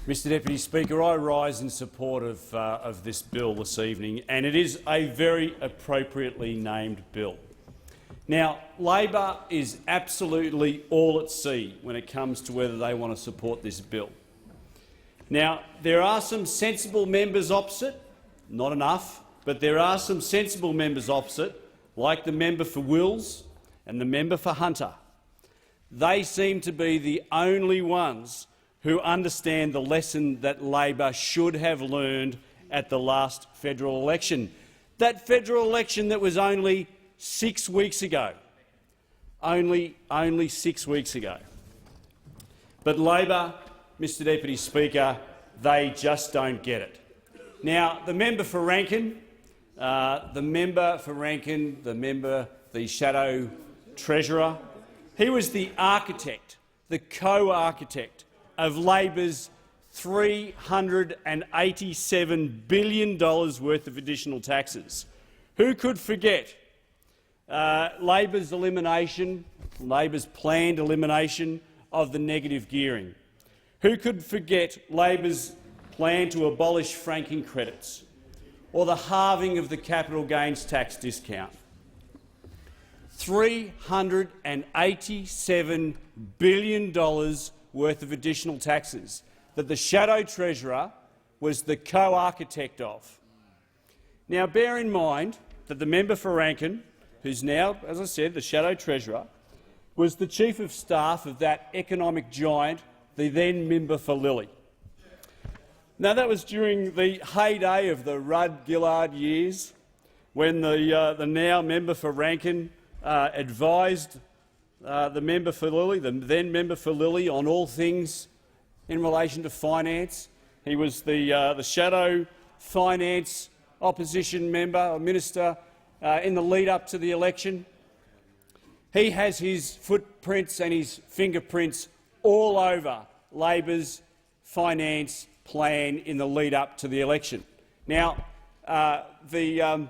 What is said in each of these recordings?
Mr Deputy Speaker, I rise in support of this bill this evening, and it is a very appropriately named bill. Now, Labor is absolutely all at sea when it comes to whether they want to support this bill. Now, there are some sensible members opposite, not enough, but there are some sensible members opposite, like the member for Wills and the member for Hunter. They seem to be the only ones who understand the lesson that Labor should have learned at the last federal election. That federal election that was only 6 weeks ago. Only 6 weeks ago. But Labor, Mr Deputy Speaker, they just don't get it. Now, the member for Rankin, the shadow treasurer, he was the architect, the co-architect of Labor's $387 billion worth of additional taxes. Who could forget Labor's planned elimination of the negative gearing? Who could forget Labor's plan to abolish franking credits or the halving of the capital gains tax discount? $387 billion worth of additional taxes that the shadow treasurer was the co-architect of. Now, bear in mind that the member for Rankin, who's now, as I said, the shadow treasurer, was the chief of staff of that economic giant, the then member for Lilly. Now, that was during the heyday of the Rudd-Gillard years, when the now member for Rankin advised the member for Lilly, the then member for Lilly, on all things in relation to finance. He was the shadow finance opposition member or minister in the lead-up to the election. He has his footprints and his fingerprints all over Labor's finance plan in the lead-up to the election. Now, the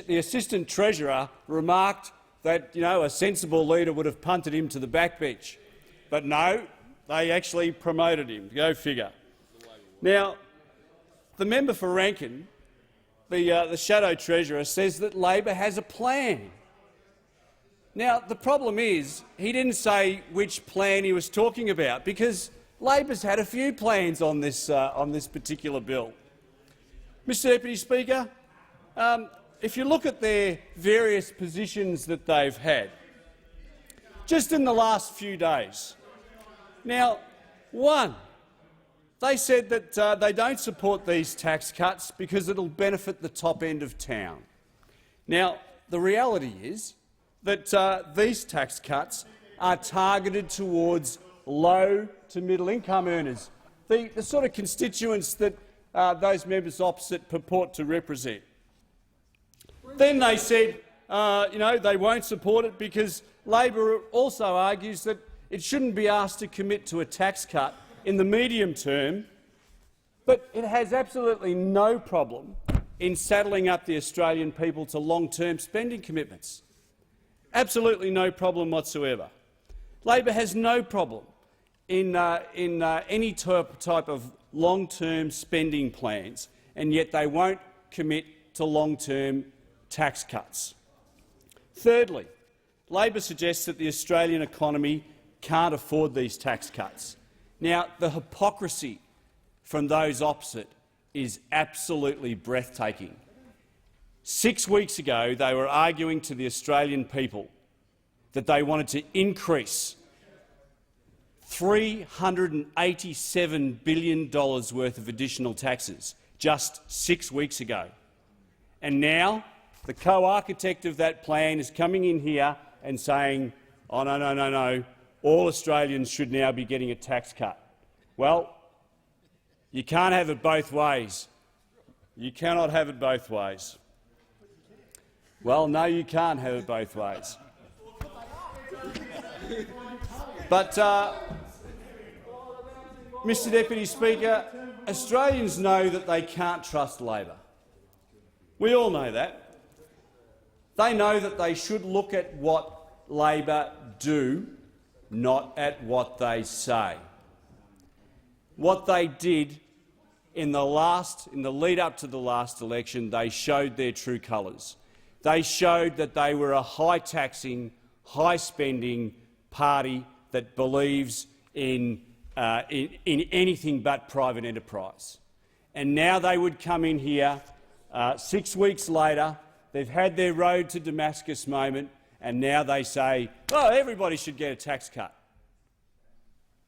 assistant treasurer remarked that a sensible leader would have punted him to the backbench, but no, they actually promoted him. Go figure. Now, the member for Rankin, the shadow treasurer, says that Labor has a plan. Now, the problem is he didn't say which plan he was talking about, because Labor's had a few plans on this particular bill. Mr Deputy Speaker, if you look at their various positions that they've had, just in the last few days. Now, one, they said that they don't support these tax cuts because it'll benefit the top end of town. Now, the reality is that these tax cuts are targeted towards low to middle income earners, the sort of constituents that those members opposite purport to represent. Then they said they won't support it because Labor also argues that it shouldn't be asked to commit to a tax cut in the medium term, but it has absolutely no problem in saddling up the Australian people to long-term spending commitments. Absolutely no problem whatsoever. Labor has no problem in any type of long-term spending plans, and yet they won't commit to long-term tax cuts. Thirdly, Labor suggests that the Australian economy can't afford these tax cuts. Now, the hypocrisy from those opposite is absolutely breathtaking. 6 weeks ago, they were arguing to the Australian people that they wanted to increase $387 billion worth of additional taxes just 6 weeks ago. And now the co-architect of that plan is coming in here and saying, oh, no, all Australians should now be getting a tax cut. Well, you can't have it both ways. You cannot have it both ways. Well, no, you can't have it both ways. But, Mr Deputy Speaker, Australians know that they can't trust Labor. We all know that. They know that they should look at what Labor do, not at what they say. what they did in the lead up to the last election, they showed their true colours. They showed that they were a high-taxing, high-spending party that believes in anything but private enterprise. And now they would come in here 6 weeks later, they've had their road to Damascus moment, and now they say, oh, everybody should get a tax cut,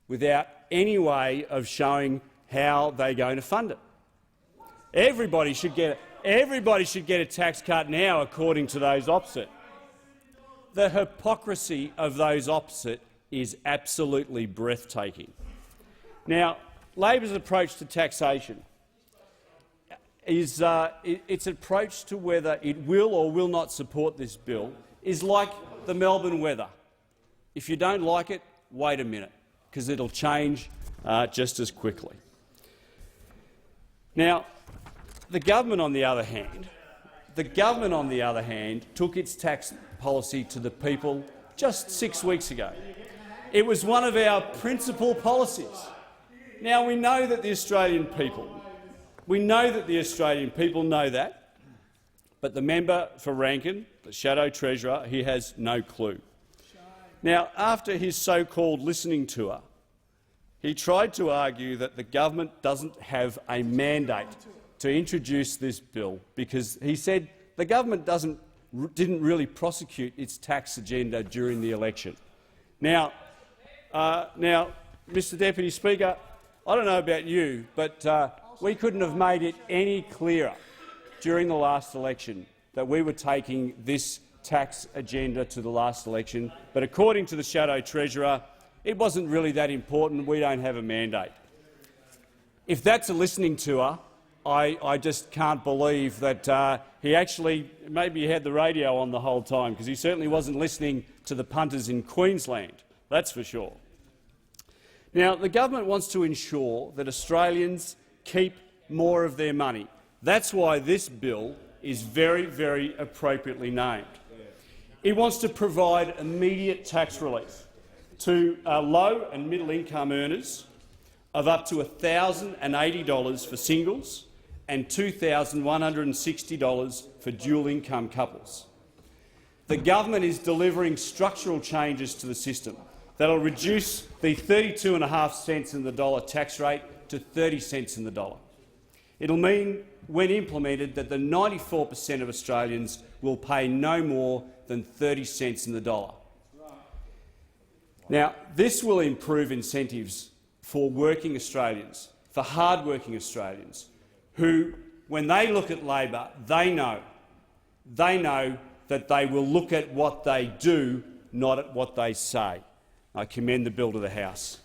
without any way of showing how they're going to fund it. Everybody should get a tax cut now, according to those opposite. The hypocrisy of those opposite is absolutely breathtaking. Now, Labor's approach to taxation is its approach to whether it will or will not support this bill is like the Melbourne weather. If you don't like it, wait a minute, because it'll change just as quickly. Now, the government, on the other hand, took its tax policy to the people just 6 weeks ago. It was one of our principal policies. Now, we know that the Australian people know that, but the member for Rankin, the Shadow Treasurer, he has no clue. Now, after his so-called listening tour, he tried to argue that the government doesn't have a mandate to introduce this bill because he said the government didn't really prosecute its tax agenda during the election. Now, Mr Deputy Speaker, I don't know about you, but we couldn't have made it any clearer during the last election that we were taking this tax agenda to the last election. But according to the Shadow Treasurer, it wasn't really that important. We don't have a mandate. If that's a listening tour, I just can't believe that he actually maybe had the radio on the whole time, because he certainly wasn't listening to the punters in Queensland, that's for sure. Now, the government wants to ensure that Australians keep more of their money. That's why this bill is very, very appropriately named. It wants to provide immediate tax relief to low and middle income earners of up to $1,080 for singles and $2,160 for dual income couples. The government is delivering structural changes to the system that will reduce the 32.5 cents in the dollar tax rate to 30 cents in the dollar. It will mean, when implemented, that the 94% of Australians will pay no more than 30 cents in the dollar. Now, this will improve incentives for working Australians, for hard-working Australians, who, when they look at Labor, they know that they will look at what they do, not at what they say. I commend the bill to the House.